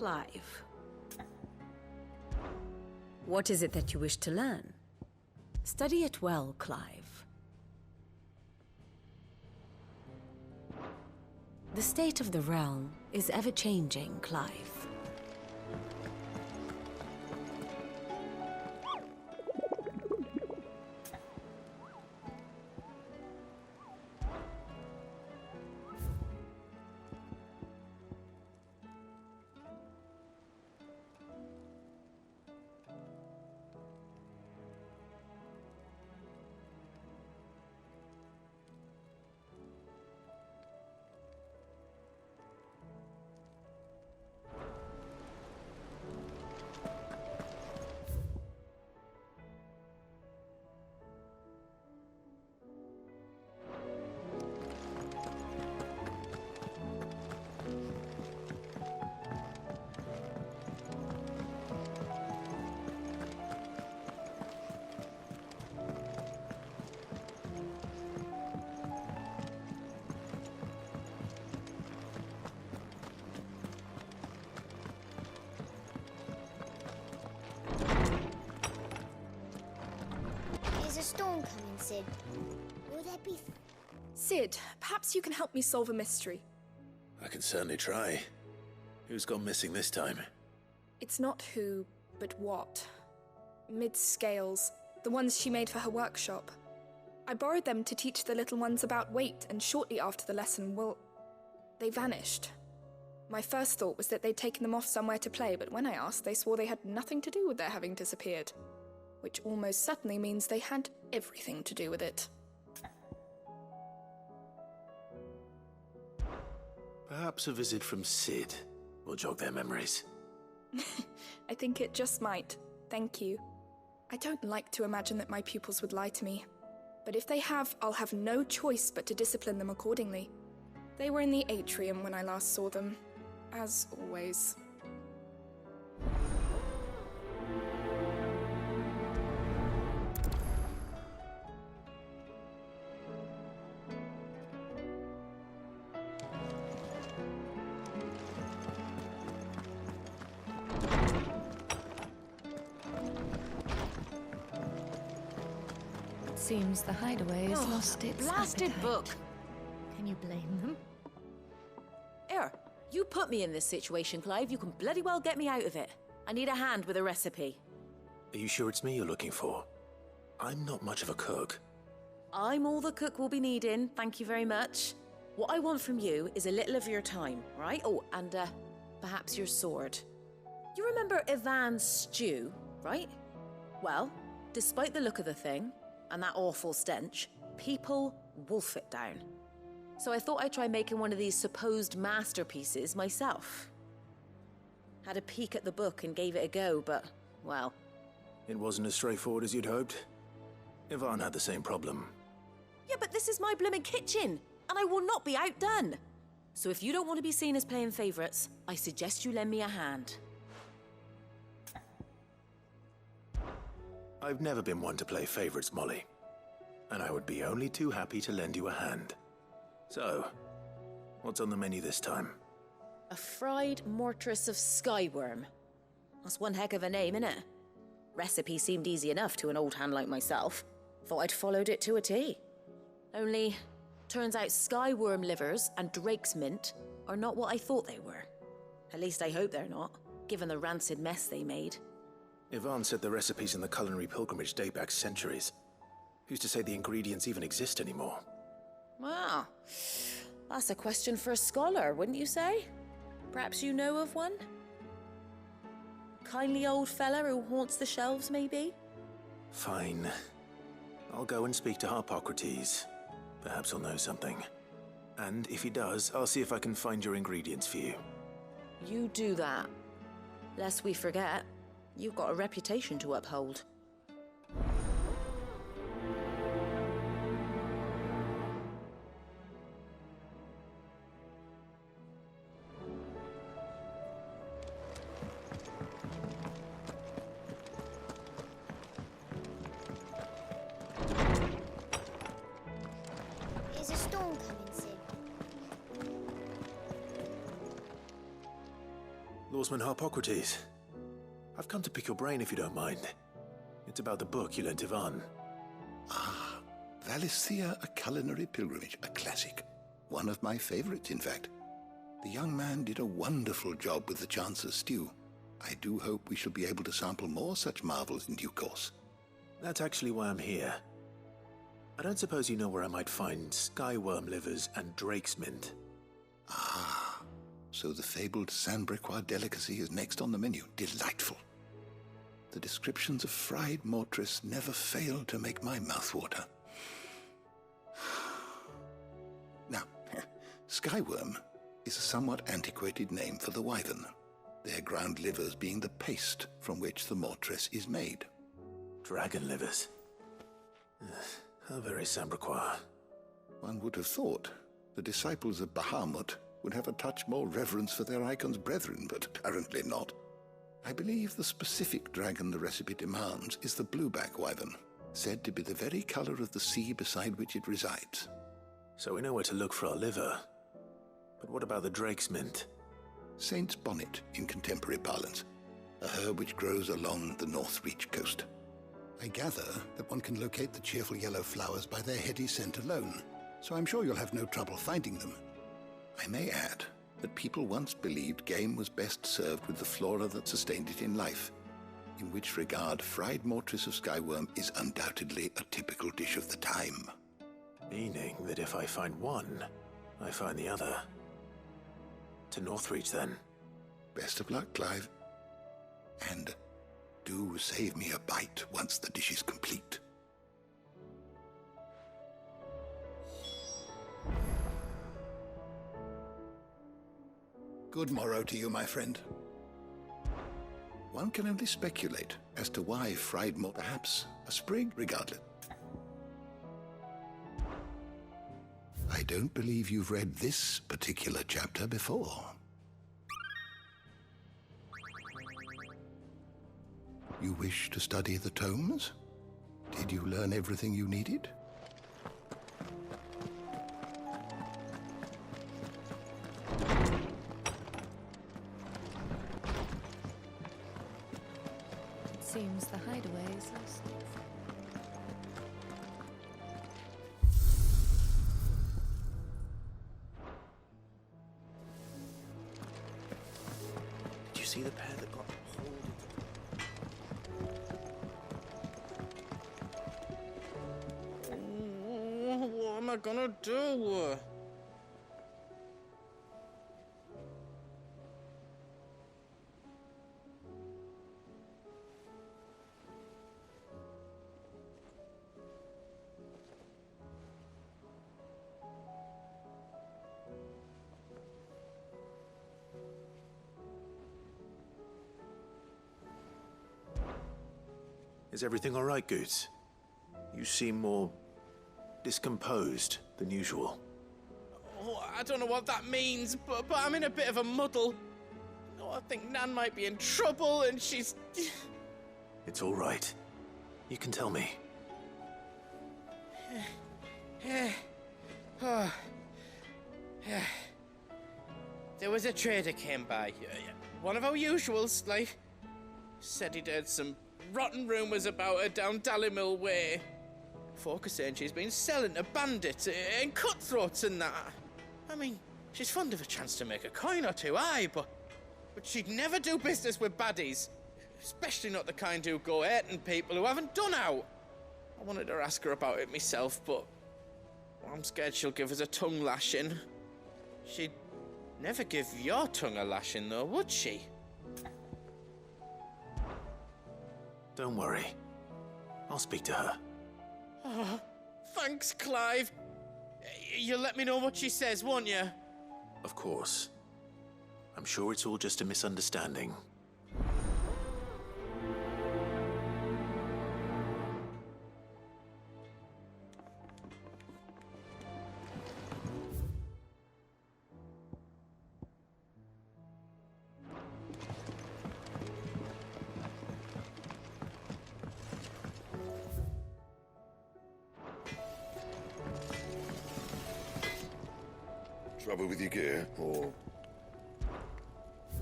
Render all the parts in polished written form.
Clive. What is it that you wish to learn? Study it well, Clive. The state of the realm is ever-changing, Clive. Storm coming, Sid. Will there be... Sid, perhaps you can help me solve a mystery. I can certainly try. Who's gone missing this time? It's not who, but what. Mid-scales, the ones she made for her workshop. I borrowed them to teach the little ones about weight, and shortly after the lesson, well, they vanished. My first thought was that they'd taken them off somewhere to play, but when I asked, they swore they had nothing to do with their having disappeared. Which almost certainly means they had everything to do with it. Perhaps a visit from Sid will jog their memories. I think it just might. Thank you. I don't like to imagine that my pupils would lie to me. But if they have, I'll have no choice but to discipline them accordingly. They were in the atrium when I last saw them. As always. Seems the hideaway has lost its blasted appetite. book. Can you blame them? Here, you put me in this situation, Clive. You can bloody well get me out of it. I need a hand with a recipe. Are you sure it's me you're looking for? I'm not much of a cook. I'm all the cook will be needing, thank you very much. What I want from you is a little of your time, right? Oh, and perhaps your sword. You remember Ivan's stew, right? Well, despite the look of the thing, and that awful stench, people wolf it down. So I thought I'd try making one of these supposed masterpieces myself. Had a peek at the book and gave it a go, but, well... It wasn't as straightforward as you'd hoped. Ivan had the same problem. Yeah, but this is my blimmin' kitchen, and I will not be outdone. So if you don't want to be seen as playing favourites, I suggest you lend me a hand. I've never been one to play favourites, Molly. And I would be only too happy to lend you a hand. So, what's on the menu this time? A fried mortress of skyworm. That's one heck of a name, innit? Recipe seemed easy enough to an old hand like myself. Thought I'd followed it to a T. Only, turns out skyworm livers and drake's mint are not what I thought they were. At least I hope they're not, given the rancid mess they made. Ivan said the recipes in the culinary pilgrimage date back centuries. Who's to say the ingredients even exist anymore? Wow, that's a question for a scholar, wouldn't you say? Perhaps you know of one? Kindly old fella who haunts the shelves, maybe? Fine. I'll go and speak to Harpocrates. Perhaps he'll know something. And if he does, I'll see if I can find your ingredients for you. You do that. Lest we forget, you've got a reputation to uphold. Is a storm coming, Sid? Lawsman Harpocrates. I've come to pick your brain if you don't mind. It's about the book you lent Ivan. Ah, Valisthea, A Culinary Pilgrimage, a classic. One of my favorites, in fact. The young man did a wonderful job with the Chance's stew. I do hope we shall be able to sample more such marvels in due course. That's actually why I'm here. I don't suppose you know where I might find skyworm livers and drake's mint. Ah, so the fabled Sandbrequois delicacy is next on the menu. Delightful. The descriptions of fried mortress never fail to make my mouth water. Now, skyworm is a somewhat antiquated name for the wyvern, their ground livers being the paste from which the mortress is made. Dragon livers. How very Sandbrequois. One would have thought the disciples of Bahamut would have a touch more reverence for their icon's brethren, but apparently not. I believe the specific dragon the recipe demands is the blueback wyvern, said to be the very color of the sea beside which it resides. So we know where to look for our liver. But what about the drake's mint? Saint's bonnet in contemporary parlance, a herb which grows along the North Reach coast. I gather that one can locate the cheerful yellow flowers by their heady scent alone, so I'm sure you'll have no trouble finding them. I may add that people once believed game was best served with the flora that sustained it in life, in which regard fried mortress of skyworm is undoubtedly a typical dish of the time. Meaning that if I find one, I find the other. To Northreach, then. Best of luck, Clive. And do save me a bite once the dish is complete. Good morrow to you, my friend. One can only speculate as to why fried more, perhaps a sprig, regardless. I don't believe you've read this particular chapter before. You wish to study the tomes? Did you learn everything you needed? It seems the hideaway is lost. Did you see the pair that got hauled into... What am I gonna do? Is everything all right, Goots? You seem more discomposed than usual. Oh, I don't know what that means, but I'm in a bit of a muddle. Oh, I think Nan might be in trouble and she's... It's all right. You can tell me. There was a trader came by. One of our usuals, like. Said he'd heard some rotten rumours about her down Dallymill Way. Folk are saying she's been selling to bandits and cutthroats and that. I mean, she's fond of a chance to make a coin or two, aye, but she'd never do business with baddies. Especially not the kind who go hurting people who haven't done out. I wanted to ask her about it myself, but I'm scared she'll give us a tongue lashing. She'd never give your tongue a lashing, though, would she? Don't worry. I'll speak to her. Oh, thanks, Clive. You'll let me know what she says, won't you? Of course. I'm sure it's all just a misunderstanding. Trouble with your gear, or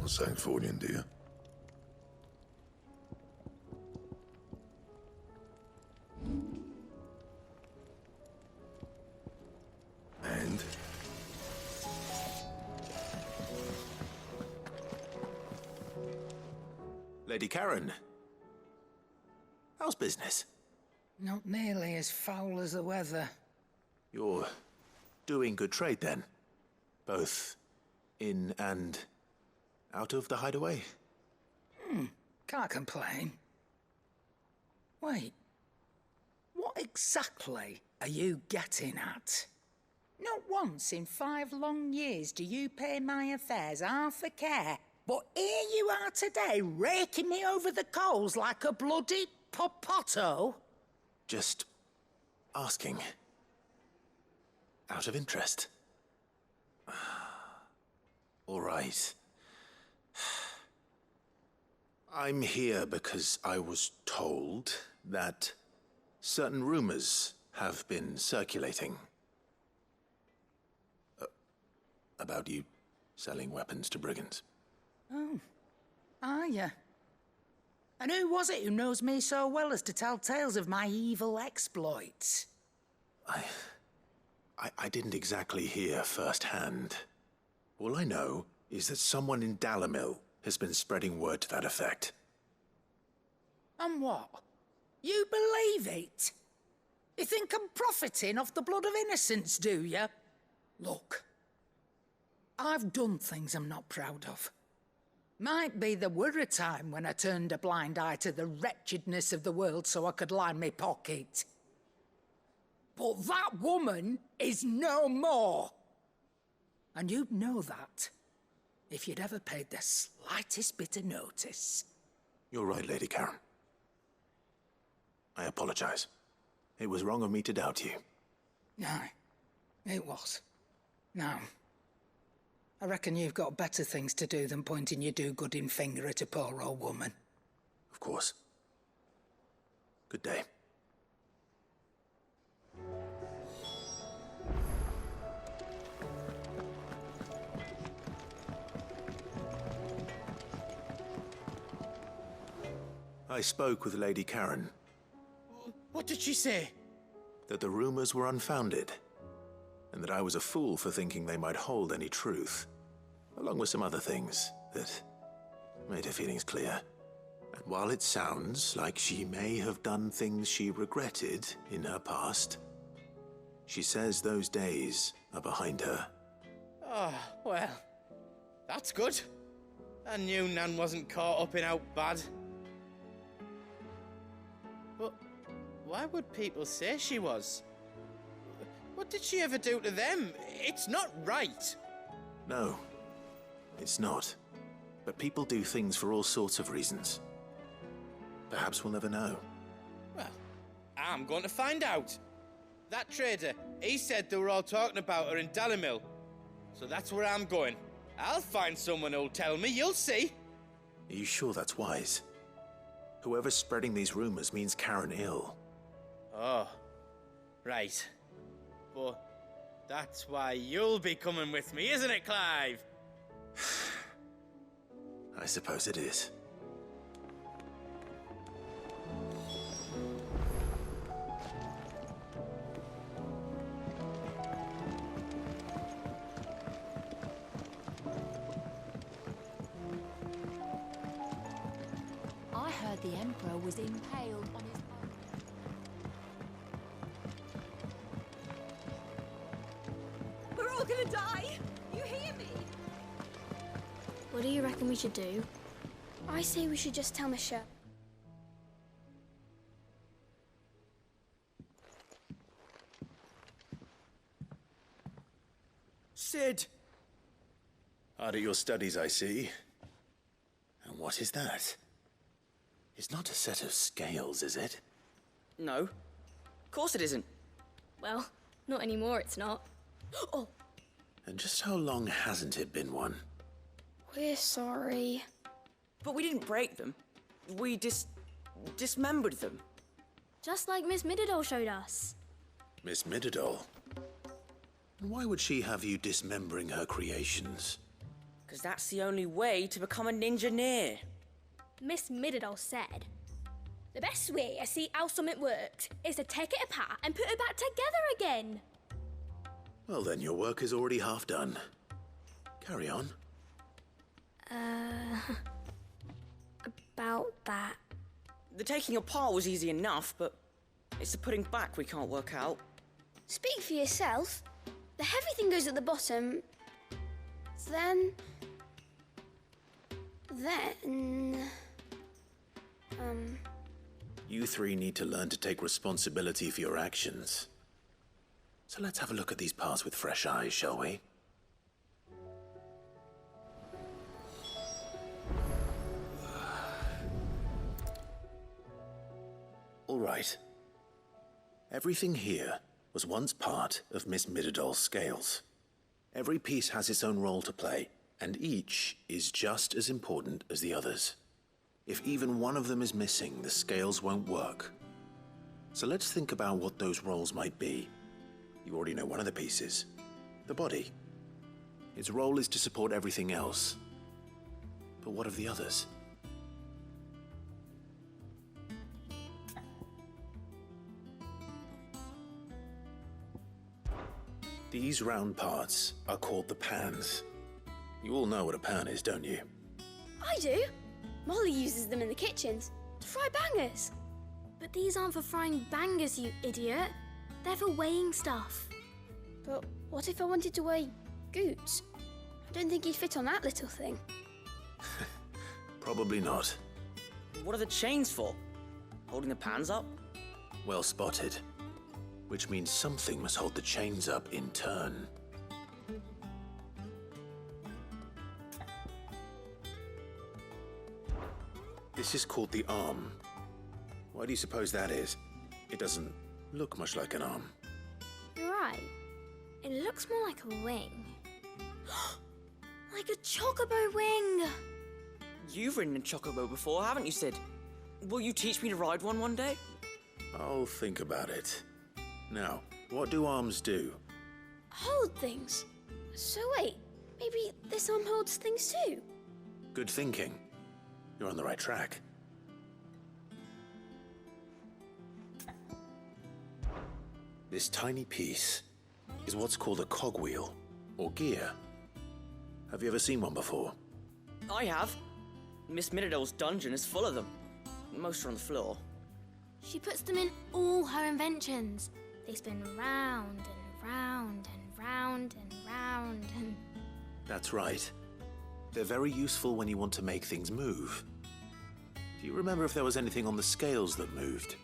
Sancthornian, do you? And? Lady Karen. How's business? Not nearly as foul as the weather. You're doing good trade then? Both in and out of the hideaway? Can't complain. Wait. What exactly are you getting at? Not once in 5 long years do you pay my affairs half a care, but here you are today, raking me over the coals like a bloody popoto? Just asking. Out of interest. All right. I'm here because I was told that certain rumors have been circulating. About you selling weapons to brigands. Oh, are you? And who was it who knows me so well as to tell tales of my evil exploits? I didn't exactly hear firsthand. All I know is that someone in Dalimil has been spreading word to that effect. And what? You believe it? You think I'm profiting off the blood of innocents, do you? Look, I've done things I'm not proud of. Might be there were a time when I turned a blind eye to the wretchedness of the world so I could line my pocket. But that woman is no more. And you'd know that if you'd ever paid the slightest bit of notice. You're right, Lady Karen. I apologize. It was wrong of me to doubt you. Aye, it was. Now, I reckon you've got better things to do than pointing your do-gooding finger at a poor old woman. Of course. Good day. I spoke with Lady Karen. What did she say? That the rumors were unfounded, and that I was a fool for thinking they might hold any truth, along with some other things that made her feelings clear. And while it sounds like she may have done things she regretted in her past, she says those days are behind her. Oh, well, that's good. I knew Nan wasn't caught up in out bad. But why would people say she was? What did she ever do to them? It's not right. No, it's not. But people do things for all sorts of reasons. Perhaps we'll never know. Well, I'm going to find out. That trader, he said they were all talking about her in Dalimil. So that's where I'm going. I'll find someone who'll tell me, you'll see. Are you sure that's wise? Whoever's spreading these rumors means Karen ill. Oh, right. But that's why you'll be coming with me, isn't it, Clive? I suppose it is. I heard the Emperor was impaled on his... We're all gonna die! You hear me? What do you reckon we should do? I say we should just tell Michelle. Sid! Hard at your studies, I see. And what is that? It's not a set of scales, is it? No. Of course it isn't. Well, not anymore, it's not. Oh, And just how long hasn't it been one? we're sorry. But we didn't break them. We dismembered them. Just like Miss Middledore showed us. Miss Middledore? Why would she have you dismembering her creations? Because that's the only way to become a ninja-neer. Miss Middledore said, the best way to see how something worked is to take it apart and put it back together again. Well then, your work is already half done. Carry on. About that. The taking apart was easy enough, but it's the putting back we can't work out. Speak for yourself. The heavy thing goes at the bottom. Then... You three need to learn to take responsibility for your actions. So let's have a look at these parts with fresh eyes, shall we? All right. Everything here was once part of Miss Middledor's scales. Every piece has its own role to play, and each is just as important as the others. If even one of them is missing, the scales won't work. So let's think about what those roles might be. You already know one of the pieces, the body. Its role is to support everything else. But what of the others? These round parts are called the pans. You all know what a pan is, don't you? I do. Molly uses them in the kitchens to fry bangers. But these aren't for frying bangers, you idiot. They're for weighing stuff. But what if I wanted to weigh Goots? I don't think he'd fit on that little thing. Probably not. What are the chains for? Holding the pans up? Well spotted. Which means something must hold the chains up in turn. This is called the arm. Why do you suppose that is? It doesn't look much like an arm. You're right. It looks more like a wing. Like a chocobo wing! You've ridden a chocobo before, haven't you, Sid? Will you teach me to ride one day? I'll think about it. Now, what do arms do? Hold things. So wait, maybe this arm holds things too? Good thinking. You're on the right track. This tiny piece is what's called a cogwheel, or gear. Have you ever seen one before? I have. Miss Middledore's dungeon is full of them. Most are on the floor. She puts them in all her inventions. They spin round and round and round and round and... That's right. They're very useful when you want to make things move. Do you remember if there was anything on the scales that moved?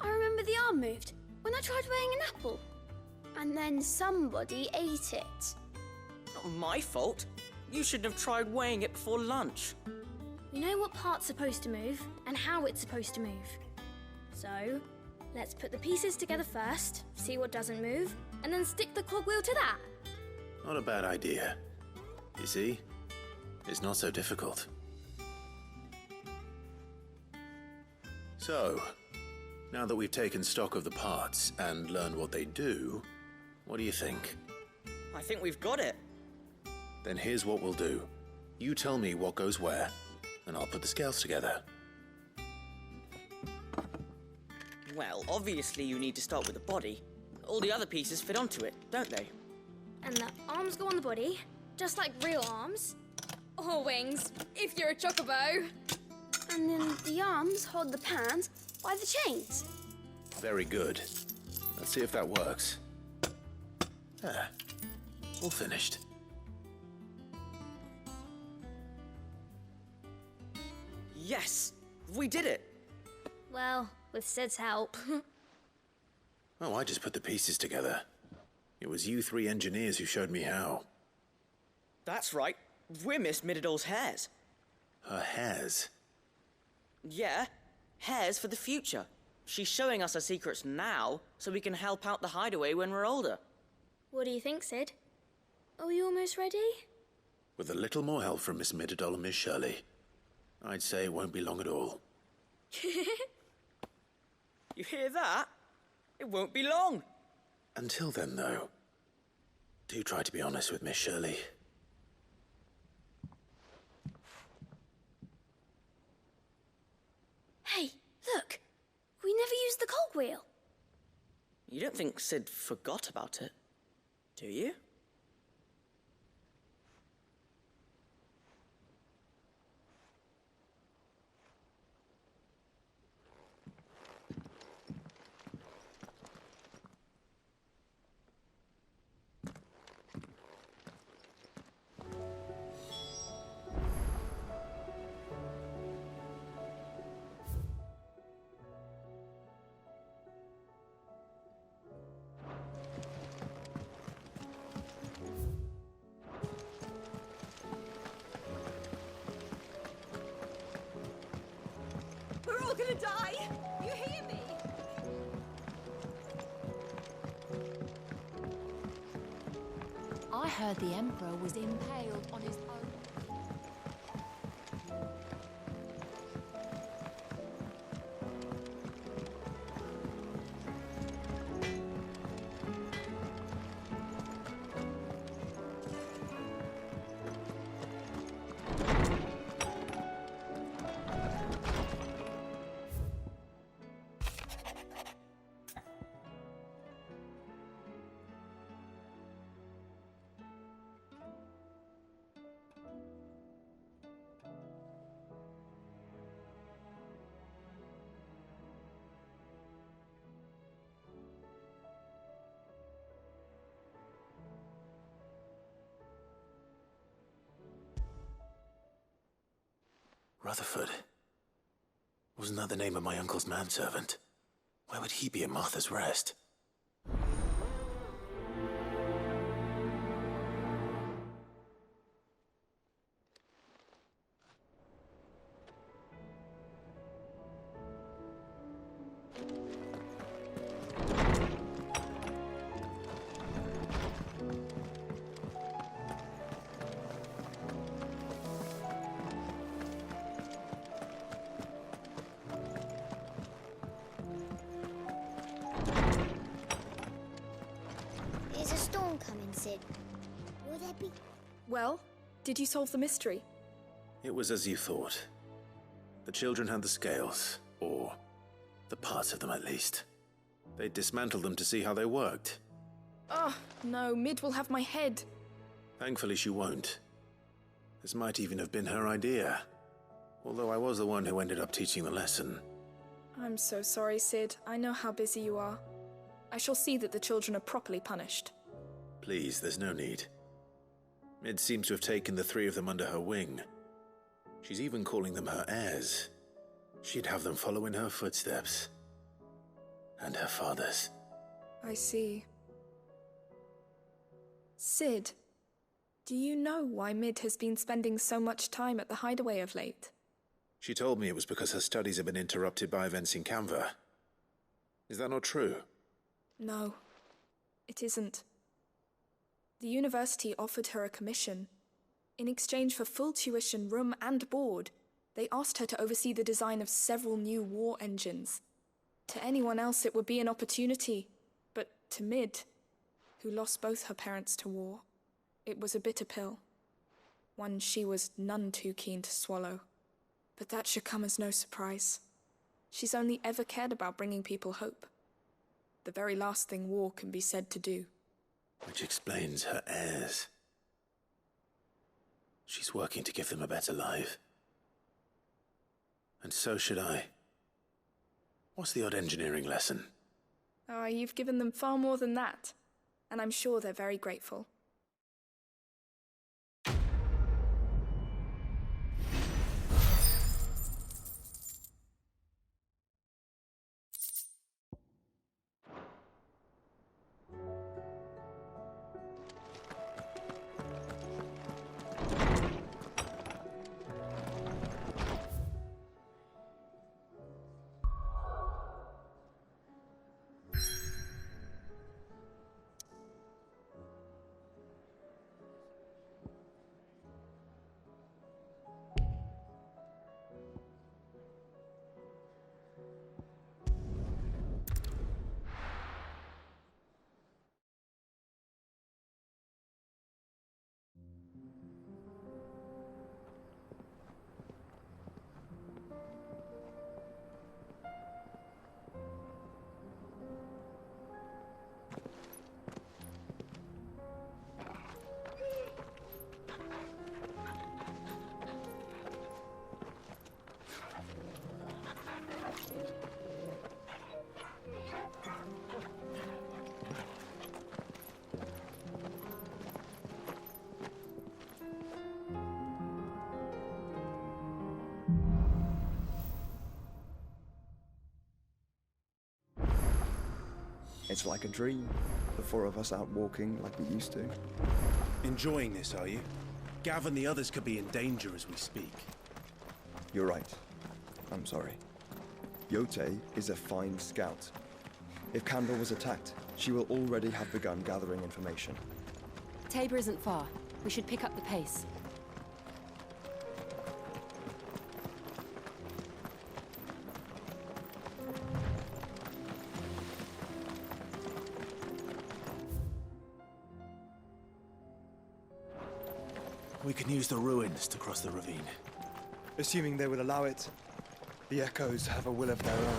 I remember the arm moved when I tried weighing an apple. And then somebody ate it. Not my fault. You shouldn't have tried weighing it before lunch. We know what part's supposed to move and how it's supposed to move. So, let's put the pieces together first, see what doesn't move, and then stick the cogwheel to that. Not a bad idea. You see? It's not so difficult. So, now that we've taken stock of the parts and learned what they do, what do you think? I think we've got it. Then here's what we'll do. You tell me what goes where, and I'll put the scales together. Well, obviously you need to start with the body. All the other pieces fit onto it, don't they? And the arms go on the body, just like real arms. Or wings, if you're a chocobo. And then the arms hold the pans by the chains. Very good. Let's see if that works. Ah, all finished. Yes! We did it! Well, with Sid's help. Oh, I just put the pieces together. It was you three engineers who showed me how. That's right. We're Miss Middledore's hairs. Her hairs? Yeah, hairs for the future. She's showing us her secrets now, so we can help out the hideaway when we're older. What do you think, Sid? Are we almost ready? With a little more help from Miss Middledore and Miss Shirley, I'd say it won't be long at all. You hear that? It won't be long. Until then, though, do try to be honest with Miss Shirley. wheel. You don't think Sid forgot about it, do you? We're all gonna die! You hear me? I heard the Emperor was impaled on his own. Rutherford. Wasn't that the name of my uncle's manservant? Where would he be at Martha's Rest? There's a storm coming, Sid. Will there be... Well, did you solve the mystery? It was as you thought. The children had the scales, or the parts of them at least. They dismantled them to see how they worked. Oh, no, Mid will have my head. Thankfully she won't. This might even have been her idea. Although I was the one who ended up teaching the lesson. I'm so sorry, Sid. I know how busy you are. I shall see that the children are properly punished. Please, there's no need. Mid seems to have taken the three of them under her wing. She's even calling them her heirs. She'd have them follow in her footsteps. And her father's. I see. Sid, do you know why Mid has been spending so much time at the hideaway of late? She told me it was because her studies have been interrupted by events in Canva. Is that not true? No, it isn't. The university offered her a commission. In exchange for full tuition, room and board, they asked her to oversee the design of several new war engines. To anyone else it would be an opportunity, but to Mid, who lost both her parents to war, it was a bitter pill. One she was none too keen to swallow. But that should come as no surprise. She's only ever cared about bringing people hope. The very last thing war can be said to do. Which explains her heirs. She's working to give them a better life. And so should I. What's the odd engineering lesson? Ah, you've given them far more than that. And I'm sure they're very grateful. It's like a dream. The four of us out walking like we used to. Enjoying this, are you? Gavin, the others could be in danger as we speak. You're right. I'm sorry. Yote is a fine scout. If Campbell was attacked, she will already have begun gathering information. Tabor isn't far. We should pick up the pace. We can use the ruins to cross the ravine. Assuming they will allow it, the Echoes have a will of their own.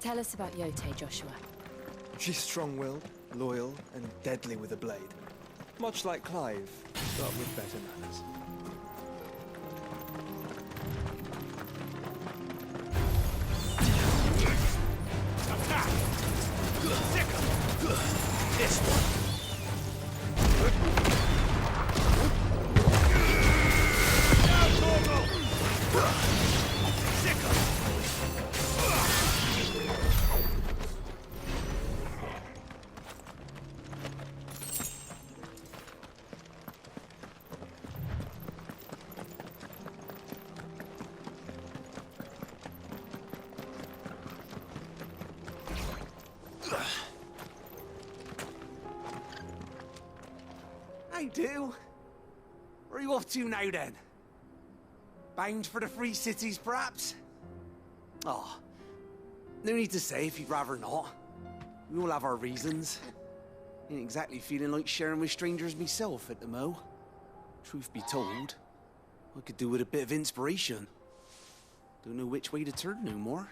Tell us about Yote, Joshua. She's strong-willed, loyal, and deadly with a blade. Much like Clive, but with better manners. This one. I do. Where are you off to now, then? Bound for the Free Cities, perhaps? Oh, no need to say if you'd rather not. We all have our reasons. Ain't exactly feeling like sharing with strangers myself at the Mo. Truth be told, I could do with a bit of inspiration. Don't know which way to turn no more.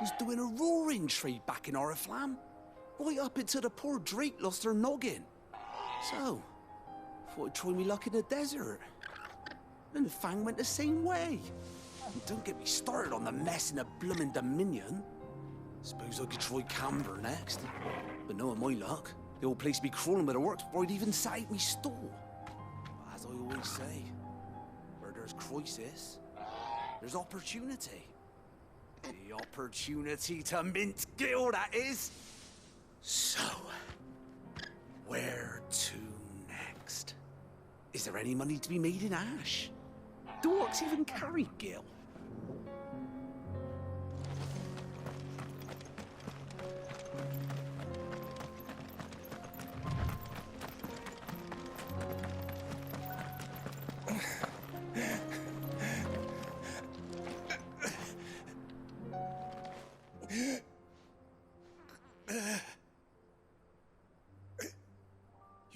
Was doing a roaring trade back in Oriflamme. Right up until the poor Drake lost her noggin. So, thought I'd try me luck in the desert. And the Fang went the same way. And don't get me started on the mess in the bloomin' Dominion. Suppose I could try Camber next. But knowing my luck, the old place be crawling with the orcs before I'd even sat out me stall. But as I always say, where there's crisis, there's opportunity. The opportunity to mint Gil, that is. So, where to next? Is there any money to be made in Ash? Do orcs even carry Gil?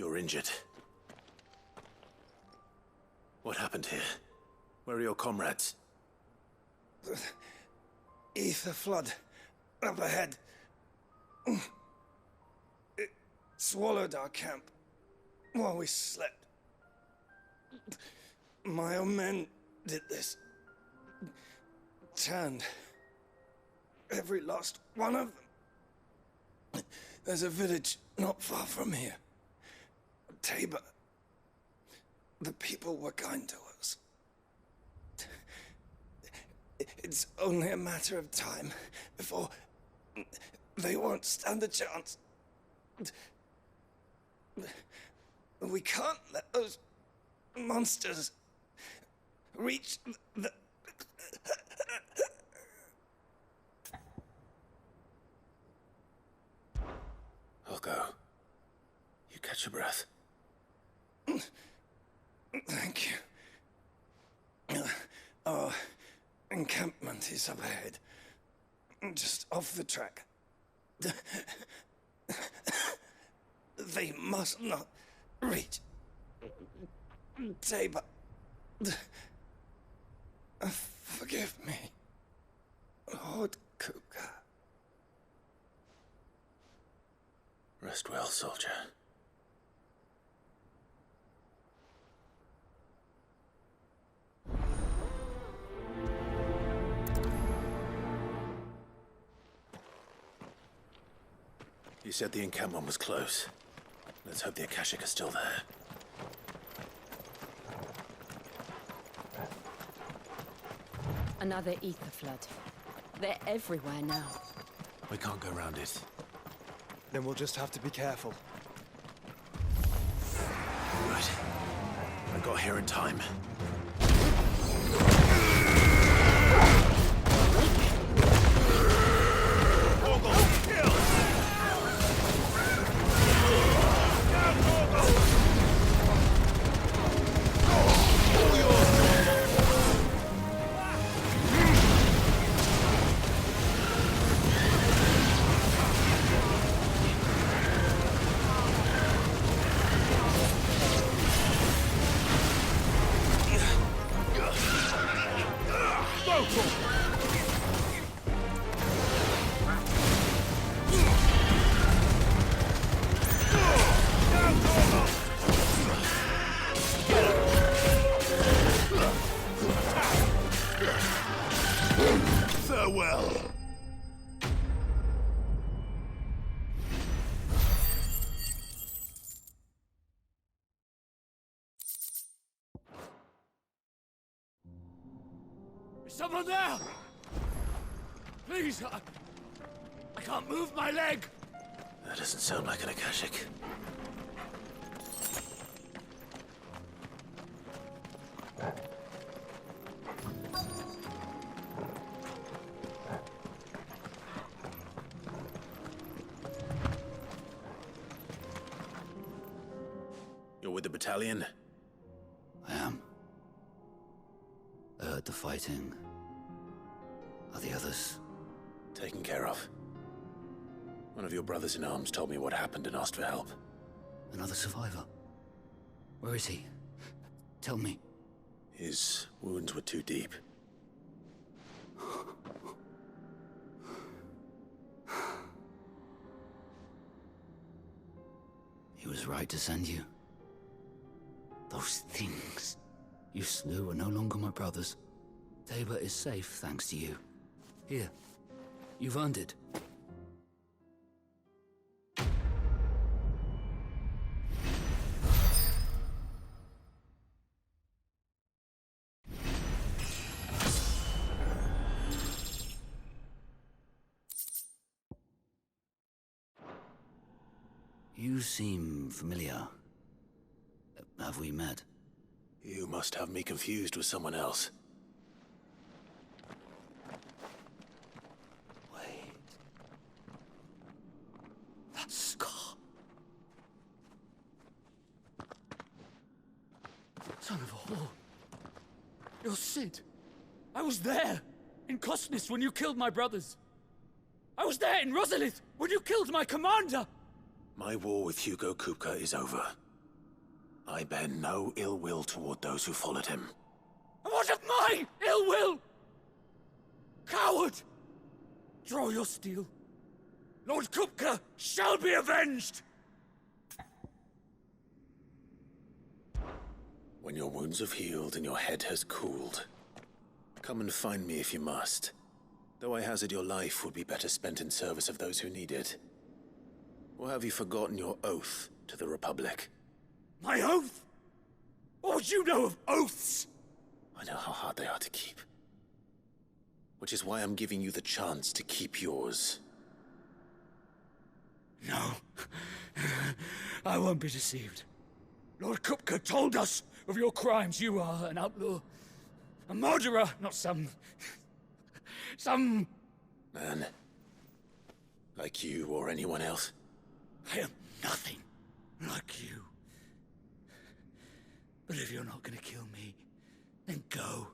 You're injured. What happened here? Where are your comrades? Ether flood. Up ahead. It swallowed our camp while we slept. My own men did this. Turned every last one of them. There's a village not far from here. Tabor. The people were kind to us. It's only a matter of time before they won't stand a chance. We can't let those monsters reach the... I'll go. You catch your breath. Thank you. Our encampment is up ahead. Just off the track. They must not reach Tabor. Forgive me, Lord Kuka. Rest well, soldier. You said the encampment was close. Let's hope the Akashic are still there. Another ether flood. They're everywhere now. We can't go around it. Then we'll just have to be careful. Right. I got here in time. Farewell. Is someone there? Please, I can't move my leg. That doesn't sound like an Akashic. You're with the battalion? I am. I heard the fighting. Are the others? Taken care of. One of your brothers in arms told me what happened and asked for help. Another survivor? Where is he? Tell me. His wounds were too deep. He was right to send you. Those things you slew are no longer my brothers. Tabor is safe thanks to you. Here, you've earned it. You seem familiar. Have we met? You must have me confused with someone else. Wait. That scar. Son of a whore. You're Sid. I was there, in Cosnis, when you killed my brothers. I was there in Rosalith, when you killed my commander. My war with Hugo Kupka is over. I bear no ill will toward those who followed him. And what of my ill will? Coward! Draw your steel. Lord Kupka shall be avenged! When your wounds have healed and your head has cooled, come and find me if you must. Though I hazard your life would be better spent in service of those who need it. Or have you forgotten your oath to the Republic? My oath? What would you know of oaths? I know how hard they are to keep. Which is why I'm giving you the chance to keep yours. No. I won't be deceived. Lord Kupka told us of your crimes. You are an outlaw. A murderer, not some man. Like you or anyone else. I am nothing like you. But if you're not gonna kill me, then go.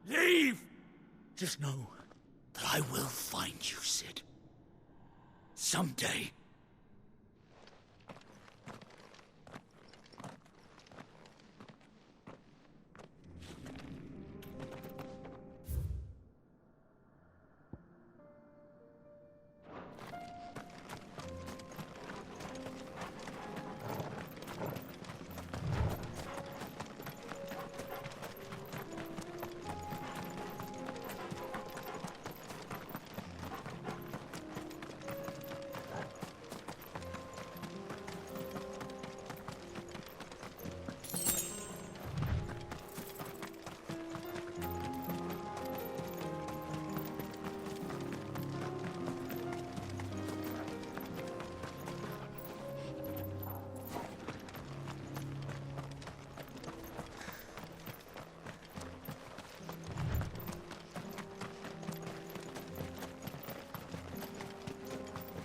Leave! Just know that I will find you, Sid. Someday.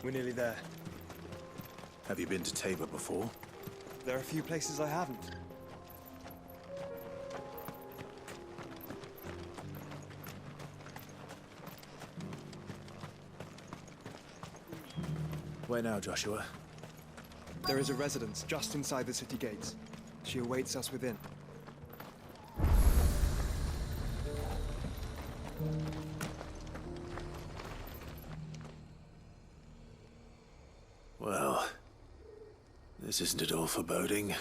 We're nearly there. Have you been to Tabor before? There are a few places I haven't. Where now, Joshua? There is a residence just inside the city gates. She awaits us within. Well, this isn't at all foreboding.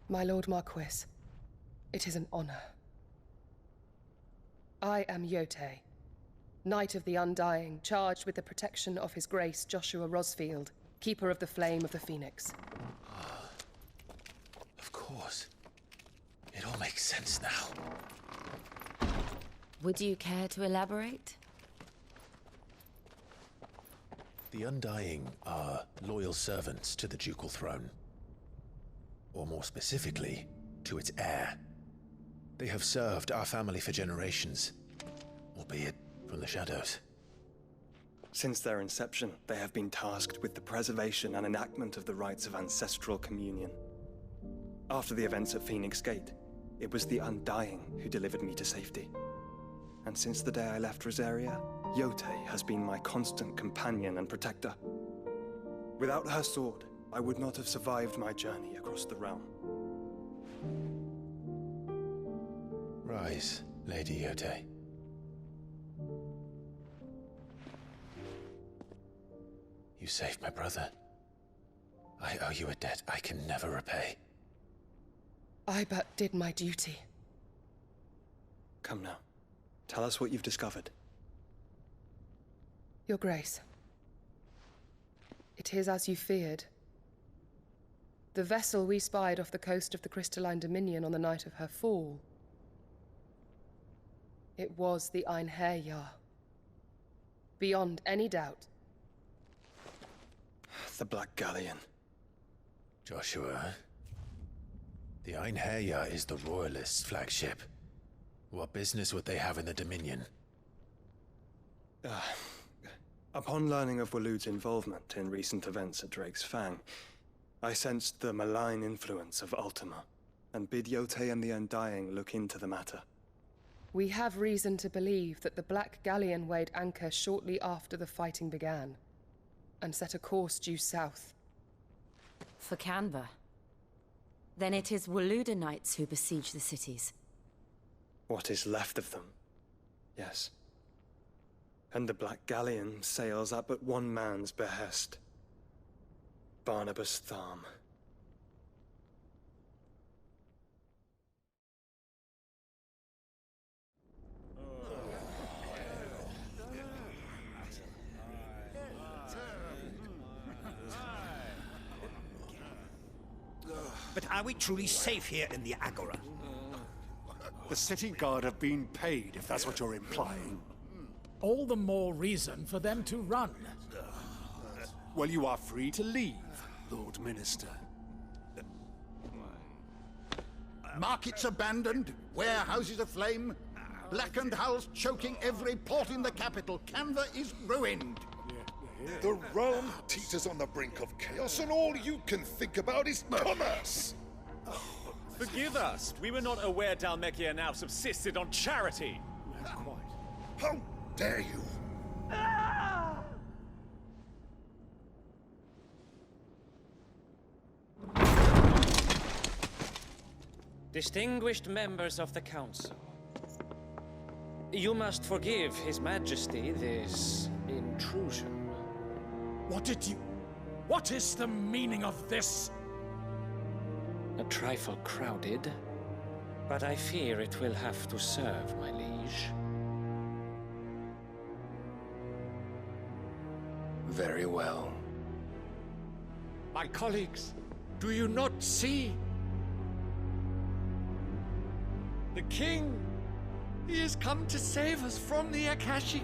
My Lord Marquis, it is an honor. I am Yotei, Knight of the Undying, charged with the protection of His Grace Joshua Rosfield, Keeper of the Flame of the Phoenix. Of course. It all makes sense now. Would you care to elaborate? The Undying are loyal servants to the ducal throne. Or more specifically, to its heir. They have served our family for generations, albeit from the shadows. Since their inception, they have been tasked with the preservation and enactment of the rites of ancestral communion. After the events at Phoenix Gate, it was the Undying who delivered me to safety. And since the day I left Rosaria, Yotei has been my constant companion and protector. Without her sword, I would not have survived my journey across the realm. Rise, Lady Yotei. You saved my brother. I owe you a debt I can never repay. I but did my duty. Come now. Tell us what you've discovered. Your Grace. It is as you feared. The vessel we spied off the coast of the Crystalline Dominion on the night of her fall. It was the Einherjar. Beyond any doubt. The Black Galleon. Joshua, the Einherjar is the Royalists' flagship. What business would they have in the Dominion? Upon learning of Waloed's involvement in recent events at Drake's Fang, I sensed the malign influence of Ultima, and bid Yote and the Undying look into the matter. We have reason to believe that the Black Galleon weighed anchor shortly after the fighting began, and set a course due south. For Canva. Then it is Waloed knights who besiege the cities. What is left of them, yes. And the Black Galleon sails at but one man's behest. Barnabas Tharm. But are we truly safe here in the Agora? The city guard have been paid, if that's what you're implying. All the more reason for them to run. Well, you are free to leave, Lord Minister. Markets abandoned, warehouses aflame, blackened hulls choking every port in the capital. Canva is ruined. The realm teeters on the brink of chaos, and all you can think about is commerce! Forgive us. We were not aware Dhalmekia now subsisted on charity. How dare you! Distinguished members of the Council, you must forgive His Majesty this intrusion. What is the meaning of this? A trifle crowded, but I fear it will have to serve, my liege. Very well. My colleagues, do you not see? The king! He has come to save us from the Akashic.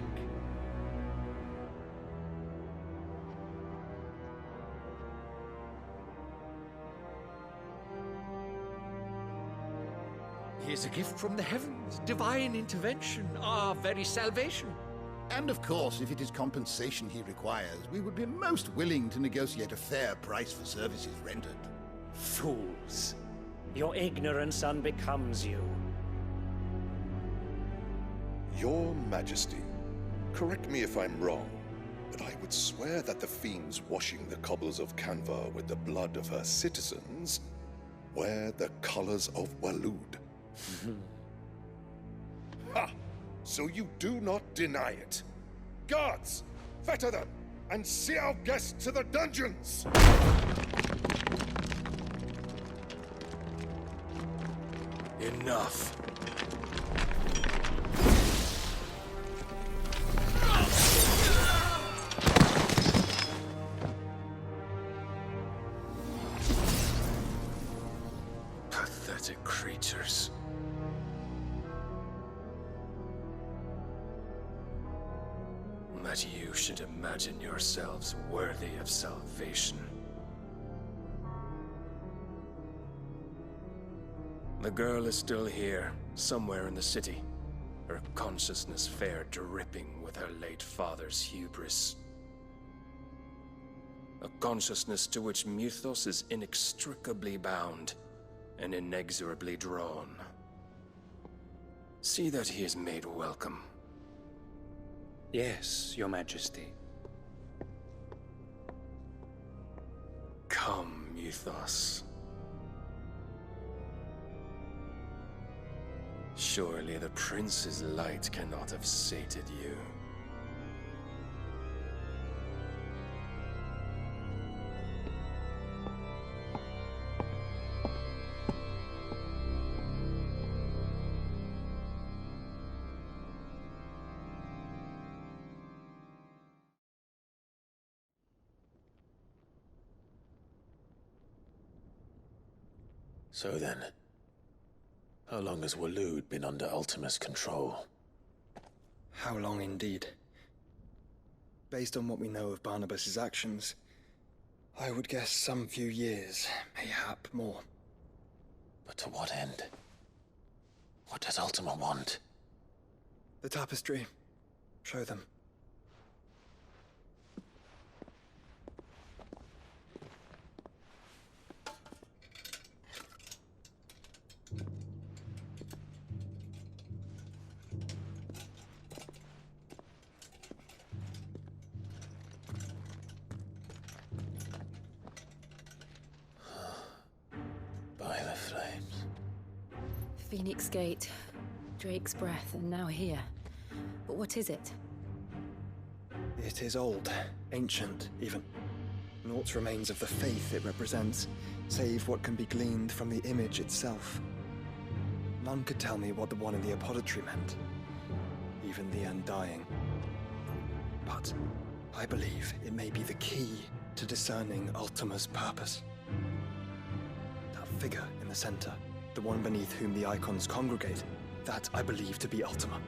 He is a gift from the heavens, divine intervention, our very salvation. And of course, if it is compensation he requires, we would be most willing to negotiate a fair price for services rendered. Fools. Your ignorance unbecomes you. Your Majesty, correct me if I'm wrong, but I would swear that the fiends washing the cobbles of Canva with the blood of her citizens wear the colors of Waloed. Ha! So you do not deny it. Guards, fetter them, and see our guests to the dungeons! Enough. Pathetic creatures. That you should imagine yourselves worthy of salvation. The girl is still here, somewhere in the city, her consciousness fair dripping with her late father's hubris. A consciousness to which Mythos is inextricably bound and inexorably drawn. See that he is made welcome. Yes, Your Majesty. Come, Mythos. Surely the prince's light cannot have sated you. So then, how long has Waloed been under Ultima's control? How long indeed? Based on what we know of Barnabas's actions, I would guess some few years, mayhap more. But to what end? What does Ultima want? The tapestry. Show them. By the flames. Phoenix Gate, Drake's Breath, and now here. But what is it? It is old, ancient, even. Naught remains of the faith it represents, save what can be gleaned from the image itself. None could tell me what the one in the apothecary meant, even the Undying. But I believe it may be the key to discerning Ultima's purpose. That figure in the center, the one beneath whom the icons congregate, that I believe to be Ultima.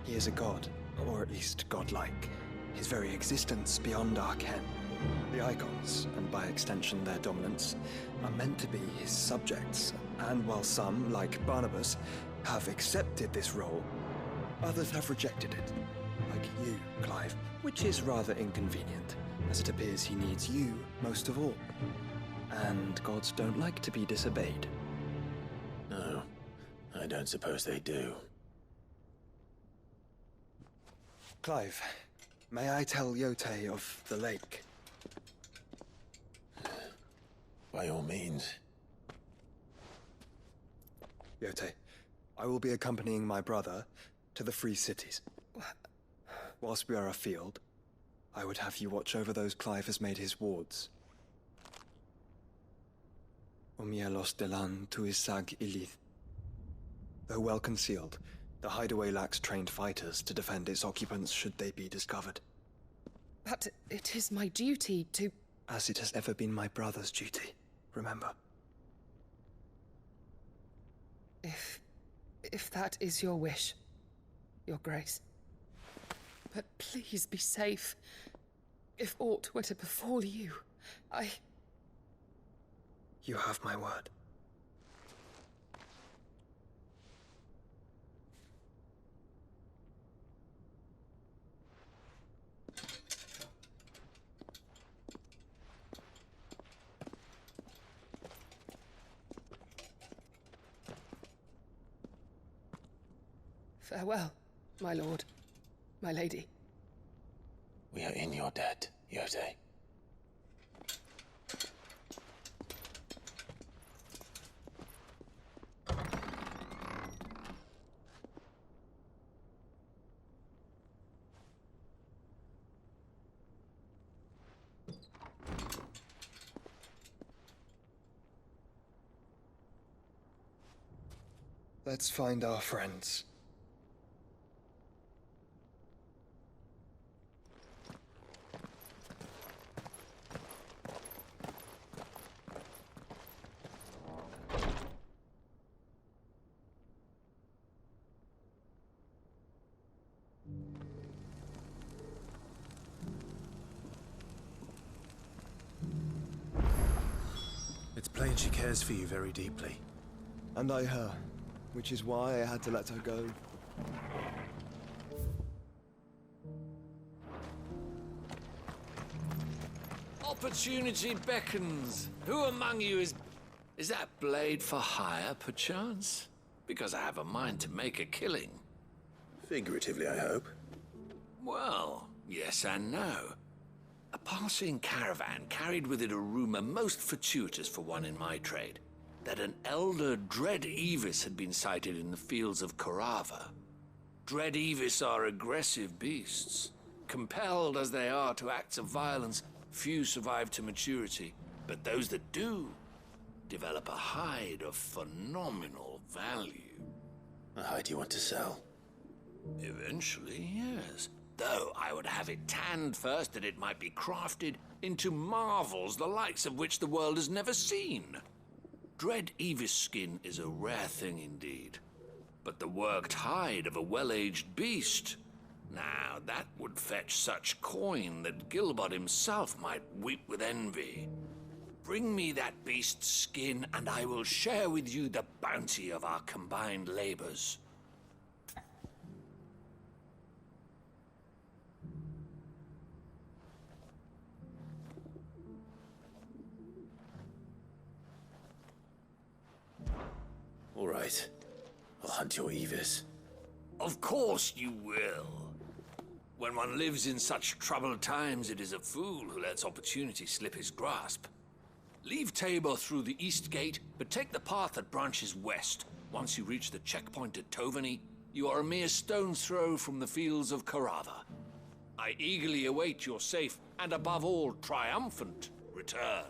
He is a god, or at least godlike, his very existence beyond our ken. The icons, and by extension their dominants, are meant to be his subjects, and while some, like Barnabas, have accepted this role, others have rejected it, like you, Clive, which is rather inconvenient, as it appears he needs you most of all. And gods don't like to be disobeyed. No, I don't suppose they do. Clive, may I tell Yote of the lake? By all means. Yote, I will be accompanying my brother to the Free Cities. Whilst we are afield, I would have you watch over those Clive has made his wards. Omielos delan tuisag ilith. Though well concealed, the hideaway lacks trained fighters to defend its occupants should they be discovered. But it is my duty to... As it has ever been my brother's duty, remember. If that is your wish, Your Grace. But please be safe. If aught were to befall you, You have my word. Farewell, my lord, my lady. We are in your debt, Yote. Let's find our friends. It's plain she cares for you very deeply. And I her, which is why I had to let her go. Opportunity beckons. Who among you is that blade for hire, perchance? Because I have a mind to make a killing. Figuratively, I hope. Well, yes and no. A passing caravan carried with it a rumor most fortuitous for one in my trade, that an elder Dread Evis had been sighted in the fields of Korava. Dread Evis are aggressive beasts. Compelled as they are to acts of violence, few survive to maturity, but those that do develop a hide of phenomenal value. A hide you want to sell? Eventually, yes. Though I would have it tanned first that it might be crafted into marvels the likes of which the world has never seen. dread Evis skin is a rare thing indeed. But the worked hide of a well-aged beast, now that would fetch such coin that Gilbert himself might weep with envy. Bring me that beast's skin, and I will share with you the bounty of our combined labors. All right. I'll hunt your Evis. Of course you will. When one lives in such troubled times, it is a fool who lets opportunity slip his grasp. Leave Tabor through the east gate, but take the path that branches west. Once you reach the checkpoint at Tovany, you are a mere stone's throw from the fields of Carava. I eagerly await your safe, and above all, triumphant return.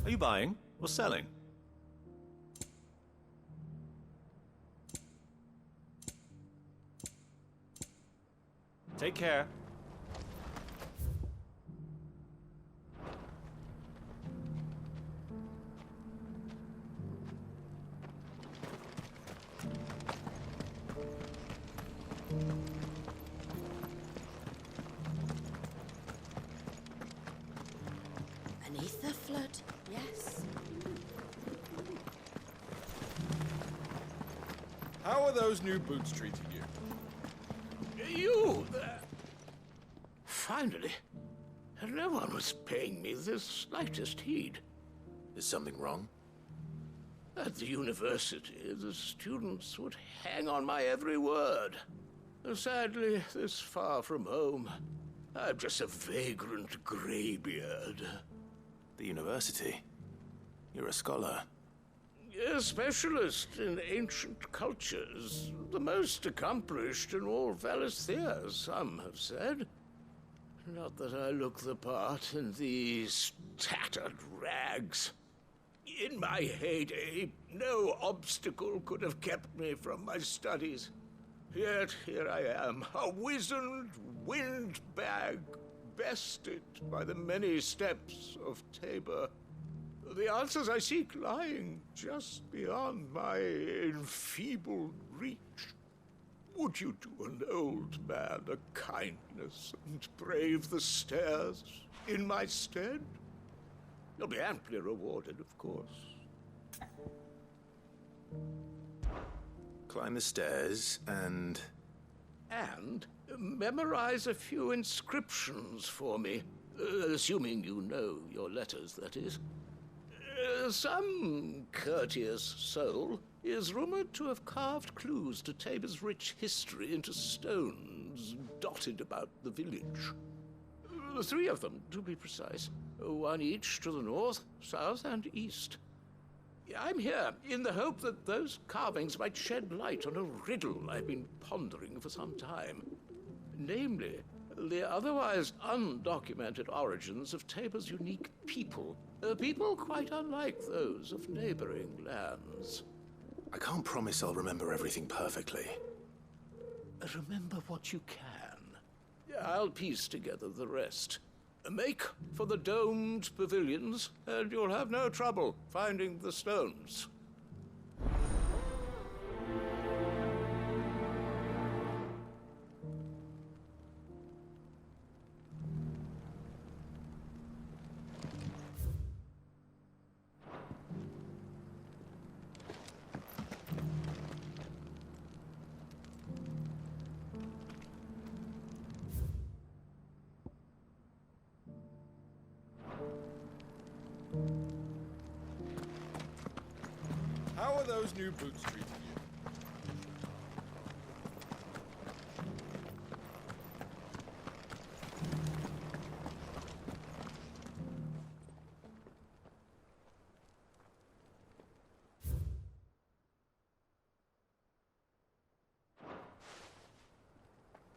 Are you buying or selling? Take care. Beneath the flood, yes. How are those new boots treating you? You there? Finally. No one was paying me the slightest heed. Is something wrong? At the university, the students would hang on my every word. Sadly, this far from home, I'm just a vagrant graybeard. The university? You're a scholar. A specialist in ancient cultures. The most accomplished in all Valisthea, some have said. Not that I look the part in these tattered rags. In my heyday, no obstacle could have kept me from my studies. Yet here I am, a wizened windbag, bested by the many steps of Tabor. The answers I seek lying just beyond my enfeebled reach. Would you do an old man a kindness and brave the stairs in my stead? You'll be amply rewarded, of course. Climb the stairs and... And memorize a few inscriptions for me. Assuming you know your letters, that is. Some courteous soul is rumored to have carved clues to Tabor's rich history into stones dotted about the village. 3 of them, to be precise. 1 each to the north, south, and east. I'm here in the hope that those carvings might shed light on a riddle I've been pondering for some time. Namely, the otherwise undocumented origins of Tabor's unique people. People quite unlike those of neighboring lands. I can't promise I'll remember everything perfectly. Remember what you can. I'll piece together the rest. Make for the domed pavilions, and you'll have no trouble finding the stones. How are those new boots treating you?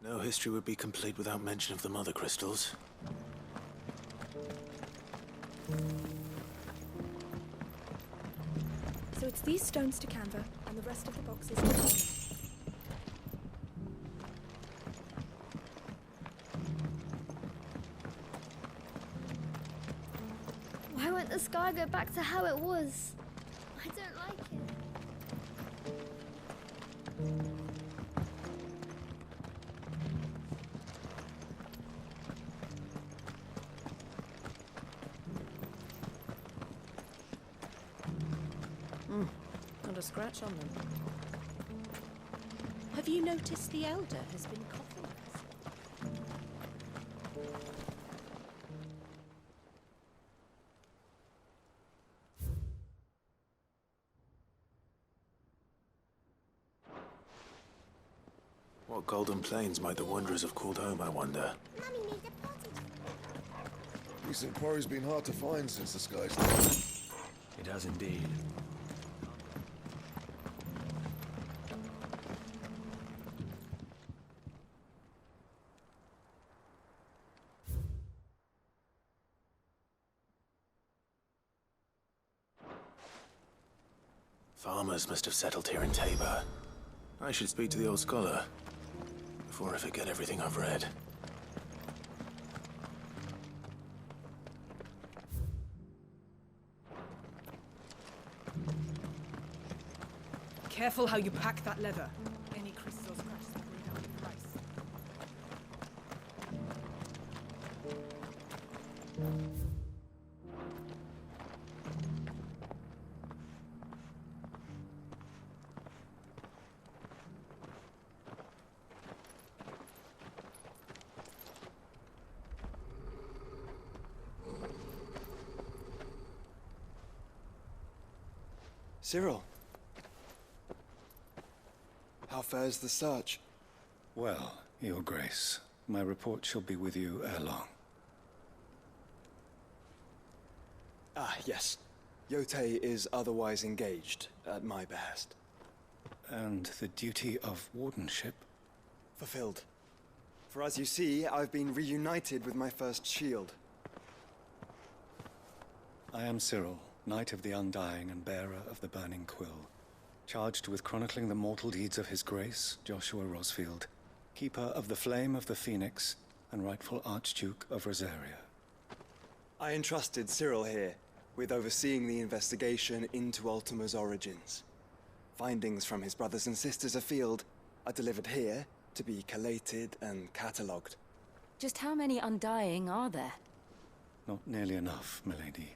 No history would be complete without mention of the mother crystals. It's these stones to Canva, and the rest of the boxes to Coleman. Why won't the sky go back to how it was? I don't like it. Not a scratch on them. Have you noticed the elder has been coughing? What golden plains might the wanderers have called home, I wonder? Recent quarry's been hard to find since the sky's down. It has indeed. Farmers must have settled here in Tabor. I should speak to the old scholar before I forget everything I've read. Careful how you pack that leather. Any creases or scratches will bring down the price. Cyril. How fares the search? Well, Your Grace, my report shall be with you ere long. Ah, yes. Yotei is otherwise engaged, at my behest. And the duty of wardenship? Fulfilled. For as you see, I've been reunited with my first shield. I am Cyril, Knight of the Undying and bearer of the Burning Quill, charged with chronicling the mortal deeds of His Grace, Joshua Rosfield, Keeper of the Flame of the Phoenix, and rightful Archduke of Rosaria. I entrusted Cyril here with overseeing the investigation into Ultima's origins. Findings from his brothers and sisters afield are delivered here to be collated and catalogued. Just how many Undying are there? Not nearly enough, milady.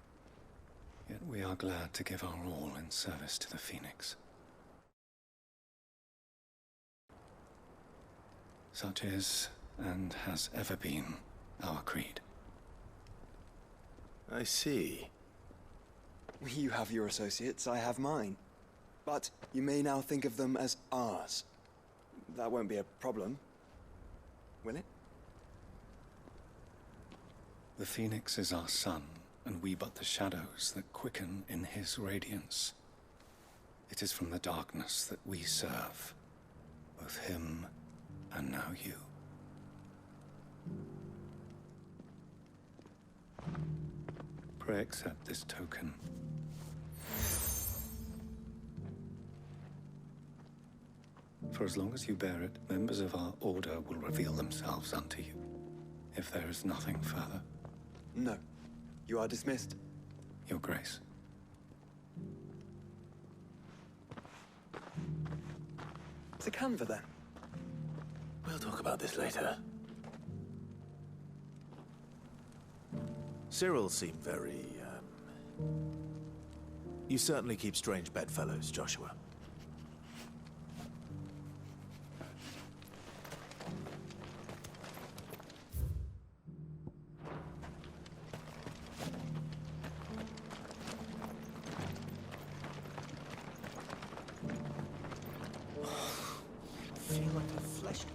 Yet we are glad to give our all in service to the Phoenix. Such is, and has ever been, our creed. I see. You have your associates, I have mine. But you may now think of them as ours. That won't be a problem, will it? The Phoenix is our sun, and we but the shadows that quicken in his radiance. It is from the darkness that we serve, both him and now you. Pray accept this token. For as long as you bear it, members of our order will reveal themselves unto you. If there is nothing further. No. You are dismissed. Your Grace. To Canva, then. We'll talk about this later. Cyril seemed very, You certainly keep strange bedfellows, Joshua. Feel like a flesh.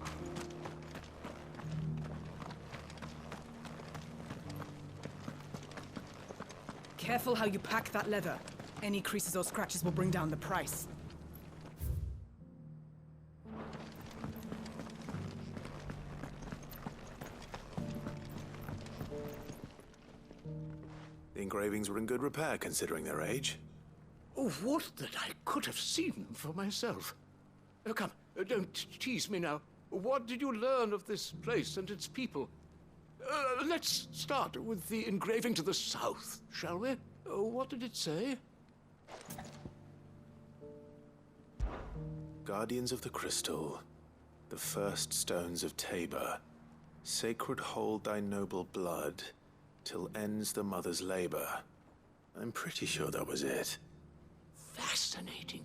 Careful how you pack that leather. Any creases or scratches will bring down the price. The engravings were in good repair, considering their age. Oh, what did I could have seen them for myself. Come, don't tease me now. What did you learn of this place and its people? Let's start with the engraving to the south, shall we? What did it say? Guardians of the Crystal, the first stones of Tabor, sacred hold thy noble blood, till ends the mother's labor. I'm pretty sure that was it. Fascinating.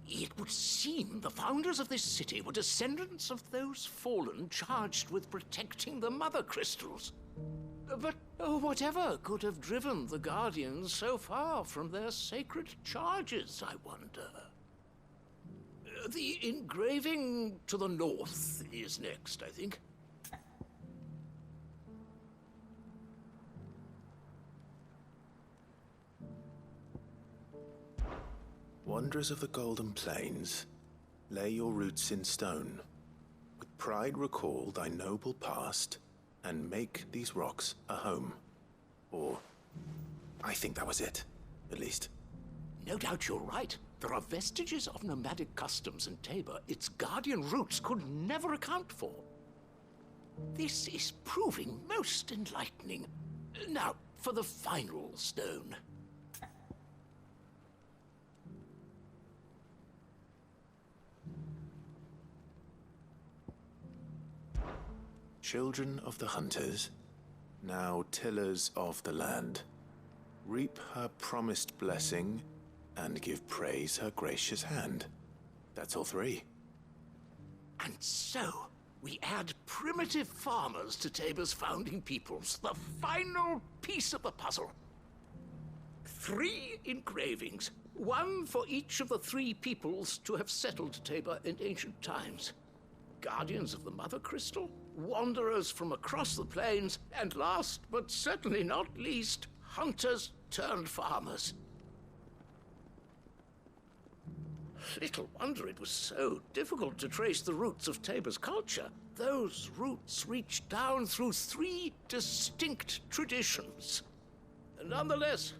It would seem the founders of this city were descendants of those fallen charged with protecting the mother crystals. But whatever could have driven the Guardians so far from their sacred charges, I wonder? The engraving to the north is next, I think. Wanderers of the Golden Plains, lay your roots in stone. With pride recall thy noble past, and make these rocks a home. Or, I think that was it, at least. No doubt you're right. There are vestiges of nomadic customs in Tabor its guardian roots could never account for. This is proving most enlightening. Now, for the final stone. Children of the hunters, now tillers of the land, reap her promised blessing and give praise her gracious hand. That's all three. And so, we add primitive farmers to Tabor's founding peoples, the final piece of the puzzle. 3 engravings, one for each of the 3 peoples to have settled Tabor in ancient times. Guardians of the Mother Crystal, wanderers from across the plains, and last but certainly not least, hunters turned farmers. Little wonder it was so difficult to trace the roots of Tabor's culture. Those roots reach down through 3 distinct traditions. Nonetheless,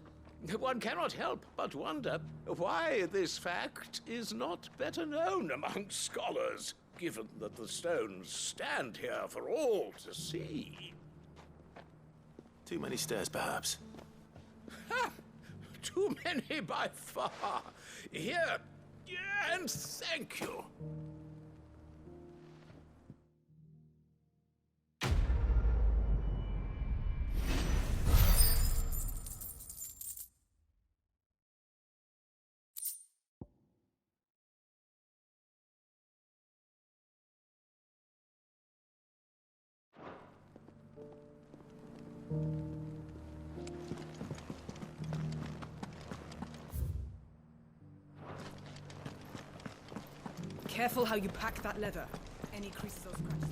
one cannot help but wonder why this fact is not better known among scholars, given that the stones stand here for all to see. Too many stairs, perhaps. Ha! Too many by far. Here, and thank you. Careful how you pack that leather. Any creases or scratches.